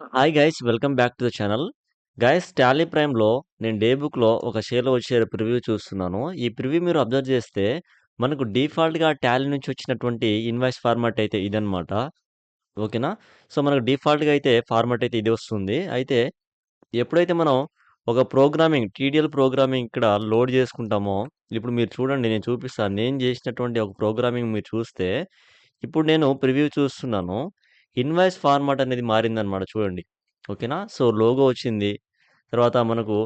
Hi guys, welcome back to the channel. Guys, Tally ప్రైమ్‌లో నేను day బుక్‌లో ఒక షేర్‌లో వచ్చే ప్రివ్యూ చూస్తున్నాను. ఈ ప్రివ్యూ మీరు అబ్జర్వ్ చేస్తే మనకు డిఫాల్ట్‌గా టాలీ నుంచి వచ్చినటువంటి ఇన్వాయిస్ ఫార్మాట్ అయితే ఇదనమాట. ఓకేనా? సో, మనకు డిఫాల్ట్‌గా అయితే ఫార్మాట్ అయితే ఇది వస్తుంది. అయితే ఎప్పుడైతే మనం ఒక ప్రోగ్రామింగ్ టీడీఎల్ ప్రోగ్రామింగ్ ఇక్కడ లోడ్ చేసుకుంటామో, ఇప్పుడు మీరు చూడండి, నేను చూపిస్తాను. నేను చేసినటువంటి ఒక ప్రోగ్రామింగ్ మీరు చూస్తే, ఇప్పుడు నేను ప్రివ్యూ చూస్తున్నాను. ఇన్వాయిస్ ఫార్మాట్ అనేది మారిందనమాట చూడండి. ఓకేనా? సో, లోగో వచ్చింది. తర్వాత మనకు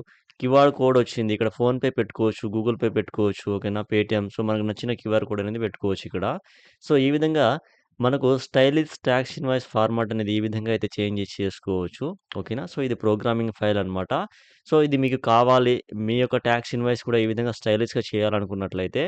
క్యూఆర్ కోడ్ వచ్చింది. ఇక్కడ ఫోన్‌పే పెట్టుకోవచ్చు, గూగుల్ పే పెట్టుకోవచ్చు. ఓకేనా? పేటీఎం. సో, మనకు నచ్చిన క్యూఆర్ కోడ్ అనేది పెట్టుకోవచ్చు ఇక్కడ. సో, ఈ విధంగా మనకు స్టైలిష్ టాక్స్ ఇన్వాయిస్ ఫార్మాట్ అనేది ఈ విధంగా అయితే చేంజ్ చేసుకోవచ్చు. ఓకేనా? సో, ఇది ప్రోగ్రామింగ్ ఫైల్ అనమాట. సో, ఇది మీకు కావాలి, మీ యొక్క టాక్స్ ఇన్వాయిస్ కూడా ఈ విధంగా స్టైలిష్‌గా చేయాలనుకున్నట్లయితే,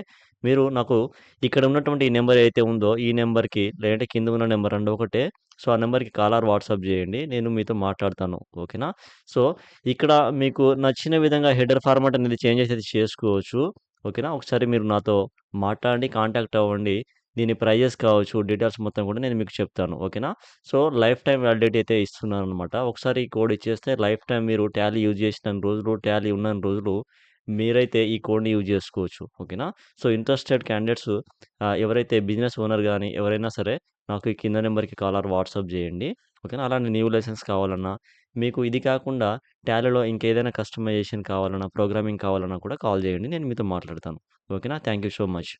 మీరు నాకు ఇక్కడ ఉన్నటువంటి ఈ నంబర్ ఏదైతే ఉందో, ఈ నంబర్‌కి, లేదంటే కింద ఉన్న నంబర్ 2 ఒకటే. సో, ఆ నంబర్‌కి కాల్ ఆర్ వాట్సాప్ చేయండి. నేను మీతో మాట్లాడతాను. ఓకేనా? సో, ఇక్కడ మీకు నచ్చిన విధంగా హెడర్ ఫార్మాట్ అనేది చేంజెస్ అయితే చేసుకోవచ్చు. ఓకేనా? ఒకసారి మీరు నాతో మాట్లాడండి, కాంటాక్ట్ అవ్వండి. దీని ప్రైజెస్ కావచ్చు, డీటెయిల్స్ మొత్తం కూడా నేను మీకు చెప్తాను. ఓకేనా? సో, లైఫ్ టైమ్ వాలిడిటీ అయితే ఇస్తున్నాననమాట. ఒకసారి ఈ కోడ్ ఇచ్చేస్తే లైఫ్ టైమ్ మీరు టాలీ యూజ్ చేసినన్ని రోజులు, టాలీ ఉన్నన్ని రోజులు మీరైతే ఈ కోడ్‌ని యూజ్ చేసుకోవచ్చు. ఓకేనా? సో, ఇంట్రెస్టెడ్ క్యాండిడేట్స్, ఎవరైతే బిజినెస్ ఓనర్ గాని ఎవరైనా సరే నాకు ఈ కింద నంబర్‌కి కాల్ ఆర్ వాట్సాప్ చేయండి. ఓకేనా? అలానే న్యూ లైసెన్స్ కావాలన్నా, మీకు ఇది కాకుండా టాలీలో ఇంకేదైనా కస్టమైజేషన్ కావాలన్నా, ప్రోగ్రామింగ్ కావాలన్నా కూడా కాల్ చేయండి. నేను మీతో మాట్లాడతాను. ఓకేనా? Thank you so much.